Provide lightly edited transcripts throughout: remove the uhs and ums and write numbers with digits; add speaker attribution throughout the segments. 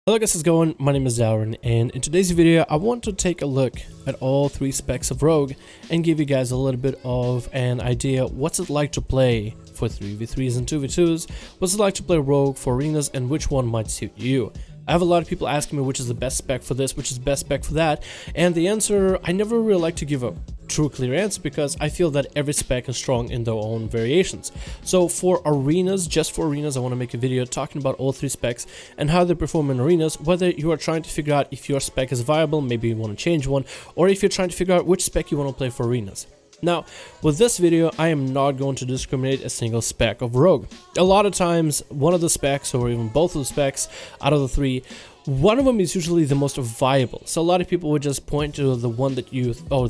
Speaker 1: Hello guys, how's it going? My name is Darren, and in today's video I want to take a look at all three specs of Rogue and give you guys a little bit of an idea what's it like to play for 3v3s and 2v2s, what's it like to play Rogue for arenas, and which one might suit you. I have a lot of people asking me which is the best spec for this, which is the best spec for that, and the answer, I never really like to give a true clear answer because I feel that every spec is strong in their own variations. So for arenas, just for arenas, I want to make a video talking about all three specs and how they perform in arenas, whether you are trying to figure out if your spec is viable, maybe you want to change one, or if you're trying to figure out which spec you want to play for arenas. Now, with this video, I am not going to discriminate a single spec of Rogue. A lot of times, one of the specs, or even both of the specs out of the three, one of them is usually the most viable. So a lot of people would just point to the one that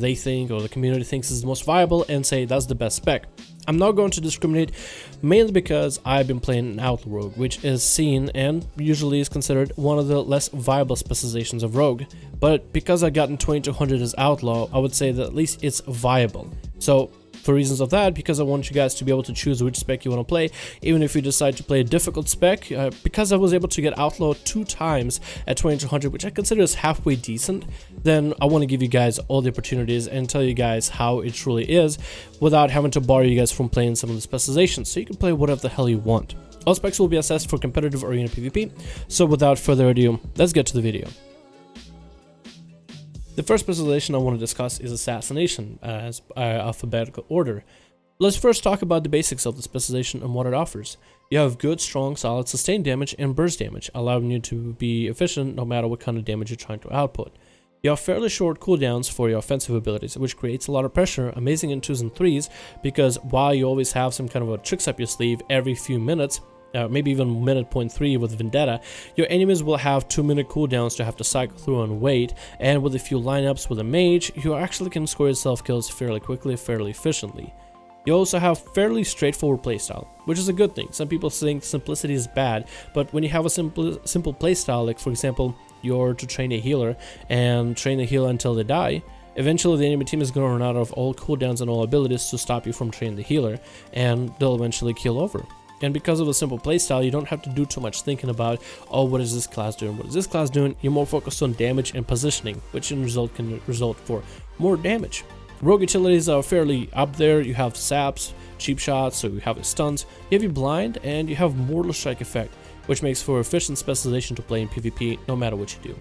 Speaker 1: they think, or the community thinks is the most viable and say that's the best spec. I'm not going to discriminate, mainly because I've been playing an Outlaw Rogue, which is seen and usually is considered one of the less viable specializations of Rogue. But because I got in 2200 as Outlaw, I would say that at least it's viable. So for reasons of that, because I want you guys to be able to choose which spec you want to play, even if you decide to play a difficult spec, because I was able to get Outlaw 2 times at 2200, which I consider is halfway decent, then I want to give you guys all the opportunities and tell you guys how it truly is without having to bar you guys from playing some of the specializations, so you can play whatever the hell you want. All specs will be assessed for competitive arena PvP, so without further ado, let's get to the video. The first specialization I want to discuss is Assassination as alphabetical order. Let's first talk about the basics of the specialization and what it offers. You have good, strong, solid, sustained damage and burst damage, allowing you to be efficient no matter what kind of damage you're trying to output. You have fairly short cooldowns for your offensive abilities, which creates a lot of pressure, amazing in 2s and 3s, because while you always have some kind of a tricks up your sleeve every few minutes, maybe even minute 0.3 with Vendetta, your enemies will have 2-minute cooldowns to have to cycle through and wait, and with a few lineups with a mage, you actually can score yourself kills fairly quickly, fairly efficiently. You also have fairly straightforward playstyle, which is a good thing. Some people think simplicity is bad, but when you have a simple playstyle, like for example, you're to train a healer and train a healer until they die, eventually the enemy team is going to run out of all cooldowns and all abilities to stop you from training the healer, and they'll eventually kill over. And because of a simple playstyle, you don't have to do too much thinking about, oh, what is this class doing, what is this class doing. You're more focused on damage and positioning, which in result can result for more damage. Rogue utilities are fairly up there. You have saps, cheap shots, so you have your stuns, you have your blind, and you have mortal strike effect, which makes for efficient specialization to play in PvP no matter what you do.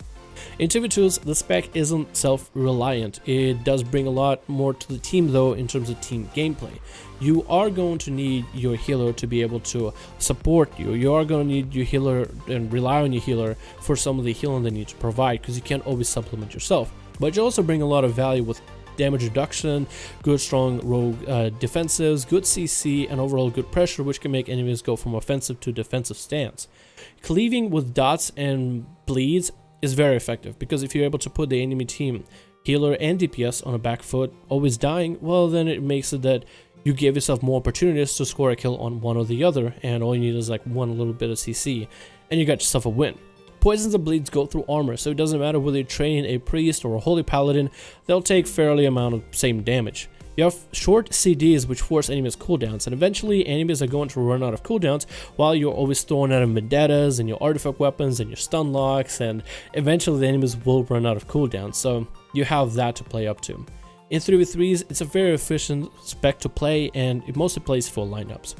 Speaker 1: In 2v2s, the spec isn't self-reliant. It does bring a lot more to the team though in terms of team gameplay. You are going to need your healer to be able to support you. You are going to need your healer and rely on your healer for some of the healing they need to provide, because you can't always supplement yourself. But you also bring a lot of value with damage reduction, good strong rogue defensives, good CC, and overall good pressure, which can make enemies go from offensive to defensive stance. Cleaving with dots and bleeds is very effective, because if you're able to put the enemy team healer and DPS on a back foot, always dying, well then it makes it that you give yourself more opportunities to score a kill on one or the other, and all you need is like one little bit of CC, and you got yourself a win. Poisons and bleeds go through armor, so it doesn't matter whether you're training a priest or a holy paladin, they'll take fairly amount of same damage. You have short CDs which force enemies cooldowns, and eventually enemies are going to run out of cooldowns while you're always throwing out of vendettas and your artifact weapons and your stun locks, and eventually the enemies will run out of cooldowns, so you have that to play up to. In 3v3s, it's a very efficient spec to play, and it mostly plays full lineups.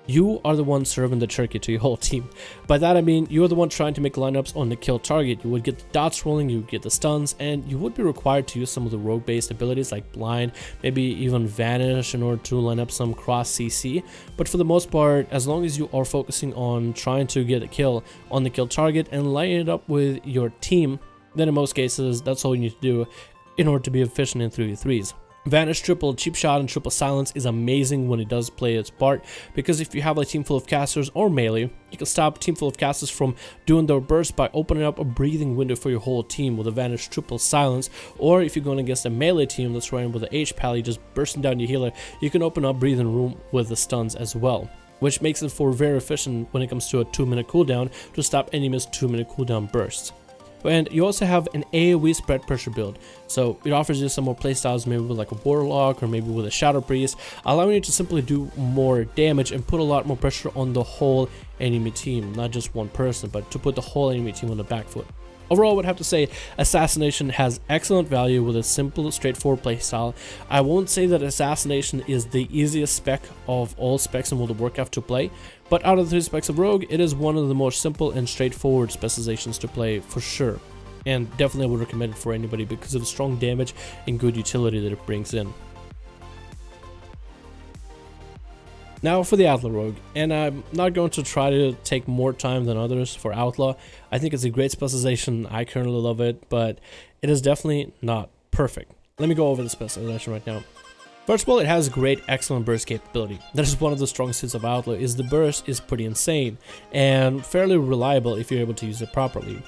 Speaker 1: You are the one serving the turkey to your whole team. By that I mean you're the one trying to make lineups on the kill target. You would get the dots rolling, you would get the stuns, and you would be required to use some of the rogue based abilities like blind, maybe even vanish in order to line up some cross CC. But for the most part, as long as you are focusing on trying to get a kill on the kill target and lining it up with your team, then in most cases that's all you need to do in order to be efficient in 3v3s. Vanish, triple cheap shot, and triple silence is amazing when it does play its part, because if you have a team full of casters or melee, you can stop a team full of casters from doing their burst by opening up a breathing window for your whole team with a Vanish, triple silence. Or if you're going against a melee team that's running with an H-Pally just bursting down your healer, you can open up breathing room with the stuns as well, which makes it for very efficient when it comes to a 2-minute cooldown to stop enemies' 2-minute cooldown bursts. And you also have an AoE spread pressure build, so it offers you some more playstyles, maybe with like a Warlock or maybe with a Shadow Priest, allowing you to simply do more damage and put a lot more pressure on the whole enemy team, not just one person, but to put the whole enemy team on the back foot. Overall, I would have to say Assassination has excellent value with a simple, straightforward playstyle. I won't say that Assassination is the easiest spec of all specs in World of Warcraft to play, but out of the 3 specs of Rogue, it is one of the more simple and straightforward specializations to play for sure. And definitely I would recommend it for anybody because of the strong damage and good utility that it brings in. Now for the Outlaw Rogue, and I'm not going to try to take more time than others for Outlaw. I think it's a great specialization, I currently love it, but it is definitely not perfect. Let me go over the specialization right now. First of all, it has great, excellent burst capability. That is one of the strong suits of Outlaw, is the burst is pretty insane, and fairly reliable if you're able to use it properly.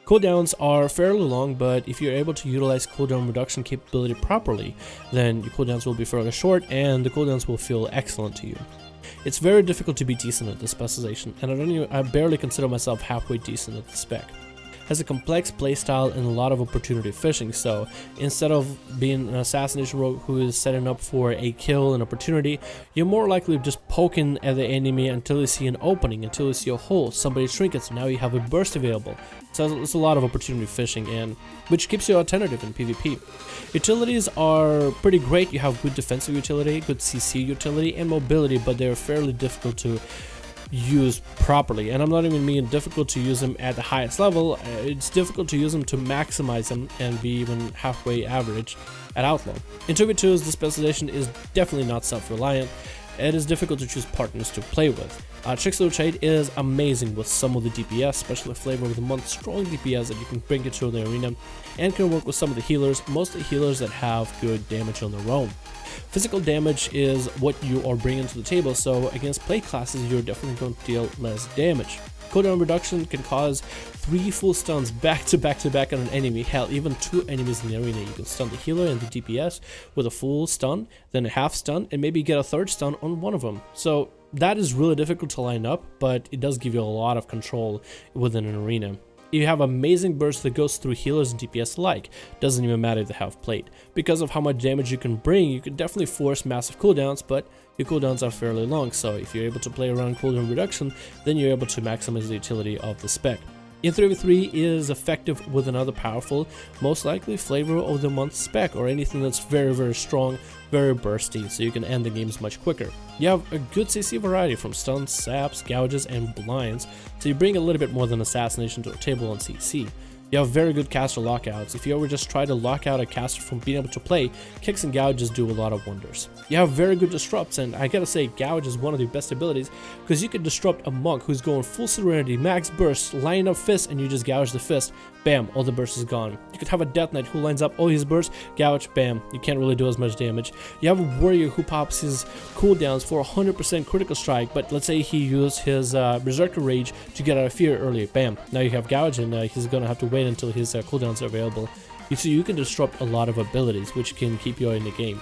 Speaker 1: Cooldowns are fairly long, but if you're able to utilize cooldown reduction capability properly, then your cooldowns will be fairly short and the cooldowns will feel excellent to you. It's very difficult to be decent at this specialization, and I barely consider myself halfway decent at the spec. Has a complex playstyle and a lot of opportunity fishing, so instead of being an assassination rogue who is setting up for a kill and opportunity, you're more likely just poking at the enemy until you see an opening, until you see a hole, somebody trinkets, now you have a burst available. So it's a lot of opportunity fishing, and which keeps you alternative in PvP. Utilities are pretty great. You have good defensive utility, good CC utility, and mobility, but they're fairly difficult to use properly, and I'm not even mean difficult to use them at the highest level. It's difficult to use them to maximize them and be even halfway average at Outlaw. In 2v2s, the specialization is definitely not self-reliant. It is difficult to choose partners to play with. Trickster Shade is amazing with some of the DPS, especially Flavor of the Month, strong DPS that you can bring it to the arena, and can work with some of the healers, mostly healers that have good damage on their own. Physical damage is what you are bringing to the table, so against play classes you're definitely going to deal less damage. Cooldown reduction can cause 3 full stuns back to back on an enemy, hell even 2 enemies in the arena. You can stun the healer and the DPS with a full stun, then a half stun, and maybe get a 3rd stun on one of them. So that is really difficult to line up, but it does give you a lot of control within an arena. You have amazing burst that goes through healers and DPS alike, doesn't even matter if they have plate. Because of how much damage you can bring, you can definitely force massive cooldowns, but your cooldowns are fairly long, so if you're able to play around cooldown reduction, then you're able to maximize the utility of the spec. In 3v3 is effective with another powerful, most likely Flavor of the Month spec, or anything that's very strong, very bursty, so you can end the games much quicker. You have a good CC variety from stuns, saps, gouges, and blinds, so you bring a little bit more than Assassination to a table on CC. You have very good caster lockouts. If you ever just try to lock out a caster from being able to play, kicks and gouges do a lot of wonders. You have very good disrupts, and I gotta say gouge is one of the best abilities because you can disrupt a monk who's going full serenity, max burst, line up fist, and you just gouge the fist, bam, all the burst is gone. You could have a death knight who lines up all his bursts, gouge, bam, you can't really do as much damage. You have a warrior who pops his cooldowns for 100% critical strike, but let's say he used his berserker rage to get out of fear earlier, bam, now you have gouge, and he's gonna have to wait until his cooldowns are available. So you can disrupt a lot of abilities, which can keep you in the game.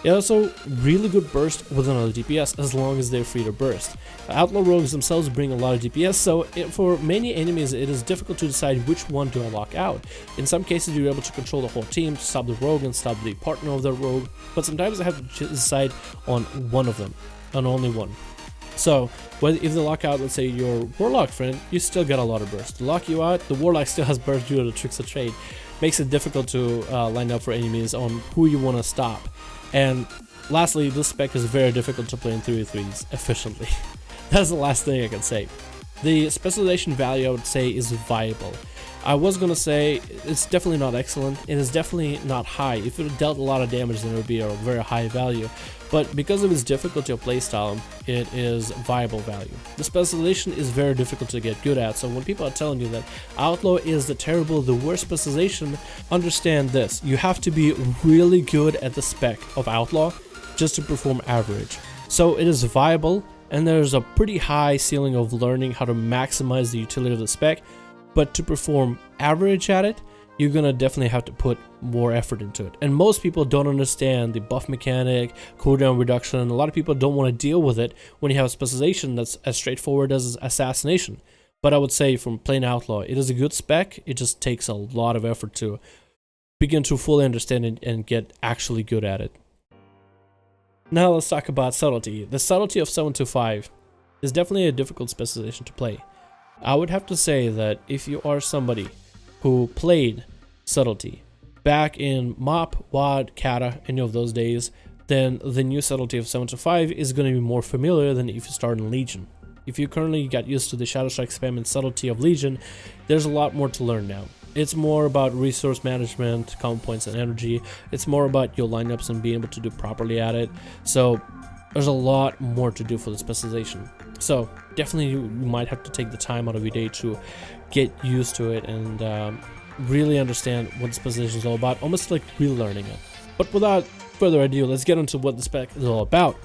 Speaker 1: It also really good burst with another DPS as long as they're free to burst. Outlaw rogues themselves bring a lot of DPS, so for many enemies it is difficult to decide which one to unlock out. In some cases you're able to control the whole team, to stop the rogue and stop the partner of the rogue, but sometimes I have to decide on one of them, and only one. So, if they lock out, let's say, your Warlock friend, you still get a lot of burst. To lock you out, the Warlock still has burst due to the Trickster Trade. Makes it difficult to line up for enemies on who you want to stop. And lastly, this spec is very difficult to play in 3v3s efficiently. That's the last thing I can say. The specialization value, I would say, is viable. I was gonna say it's definitely not excellent, it is definitely not high. If it dealt a lot of damage, then it would be a very high value. But because of its difficulty of playstyle, it is viable value. The specialization is very difficult to get good at, so when people are telling you that Outlaw is the worst specialization, understand this. You have to be really good at the spec of Outlaw just to perform average. So it is viable, and there's a pretty high ceiling of learning how to maximize the utility of the spec, but to perform average at it, you're gonna definitely have to put more effort into it. And most people don't understand the buff mechanic, cooldown reduction, and a lot of people don't want to deal with it when you have a specialization that's as straightforward as Assassination. But I would say from plain Outlaw, it is a good spec. It just takes a lot of effort to begin to fully understand it and get actually good at it. Now let's talk about Subtlety. The Subtlety of 725 is definitely a difficult specialization to play. I would have to say that if you are somebody who played Subtlety back in MOP, WoD, Kata, any of those days, then the new Subtlety of 725 is going to be more familiar than if you start in Legion. If you currently got used to the Shadow Strike spam and Subtlety of Legion, there's a lot more to learn now. It's more about resource management, common points and energy. It's more about your lineups and being able to do properly at it. So there's a lot more to do for the specialization. So definitely you might have to take the time out of your day to get used to it and really understand what the specialization is all about, almost like relearning it. But without further ado, let's get into what the spec is all about.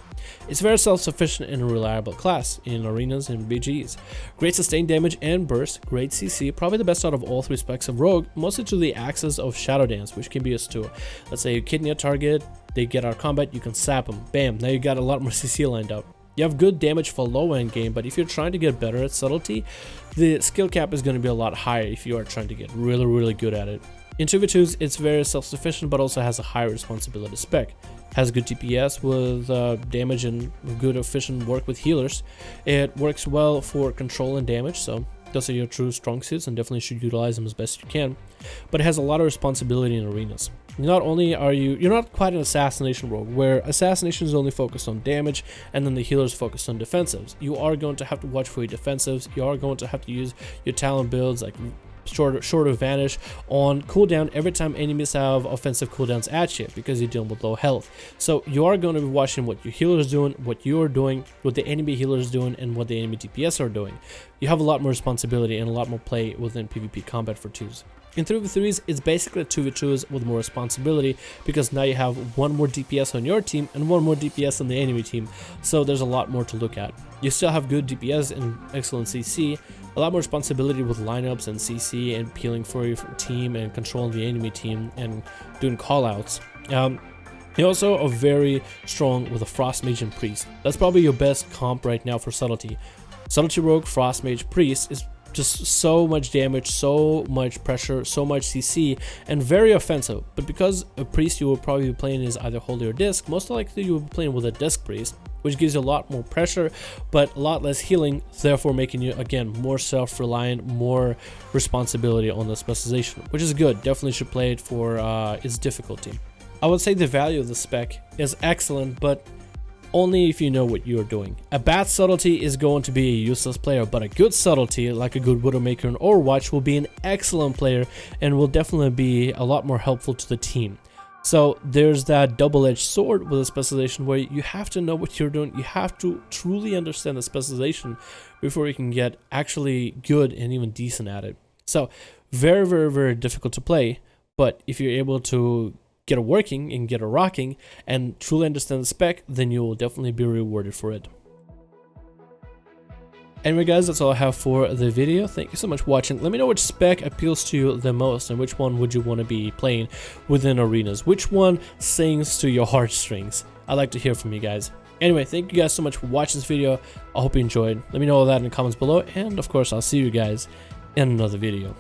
Speaker 1: It's very self-sufficient and a reliable class in arenas and BGs. Great sustain damage and burst, great CC, probably the best out of all three specs of Rogue, mostly to the axis of Shadow Dance, which can be used to, let's say you kidney a target, they get out of combat, you can sap them, bam, now you got a lot more CC lined up. You have good damage for low end game, but if you're trying to get better at Subtlety, the skill cap is going to be a lot higher if you are trying to get really good at it. In 2v2s, it's very self-sufficient, but also has a high responsibility spec. Has good DPS with damage and good efficient work with healers. It works well for control and damage, so those are your true strong suits and definitely should utilize them as best you can. But it has a lot of responsibility in arenas. Not only are you're not quite an Assassination rogue, where Assassination is only focused on damage and then the healers focus on defensives. You are going to have to watch for your defensives, you are going to have to use your talent builds like shorter vanish on cooldown every time enemies have offensive cooldowns at you because you're dealing with low health. So you are going to be watching what your healer is doing, what you are doing, what the enemy healer is doing, and what the enemy DPS are doing. You have a lot more responsibility and a lot more play within PvP combat for 2s. In 3v3s, it's basically 2v2s with more responsibility because now you have one more DPS on your team and one more DPS on the enemy team, so there's a lot more to look at. You still have good DPS and excellent CC, a lot more responsibility with lineups and CC and peeling for your team and controlling the enemy team and doing callouts. You also are very strong with a Frost Mage and Priest. That's probably your best comp right now for Subtlety. Subtlety Rogue, Frost Mage, Priest is just so much damage, so much pressure, so much CC, and very offensive. But because a Priest you will probably be playing is either Holy or Disc, most likely you will be playing with a Disc Priest, which gives you a lot more pressure, but a lot less healing, therefore making you, again, more self-reliant, more responsibility on the specialization, which is good. Definitely should play it for its difficulty. I would say the value of the spec is excellent, but only if you know what you're doing. A bad Subtlety is going to be a useless player, but a good Subtlety, like a good Widowmaker in Overwatch, will be an excellent player and will definitely be a lot more helpful to the team. So there's that double-edged sword with a specialization where you have to know what you're doing. You have to truly understand the specialization before you can get actually good and even decent at it. So very difficult to play, but if you're able to get it working and get it rocking and truly understand the spec, then you will definitely be rewarded for it. Anyway guys, that's all I have for the video. Thank you so much for watching. Let me know which spec appeals to you the most and which one would you want to be playing within arenas. Which one sings to your heartstrings? I'd like to hear from you guys. Anyway, thank you guys so much for watching this video. I hope you enjoyed. Let me know all that in the comments below, and of course I'll see you guys in another video.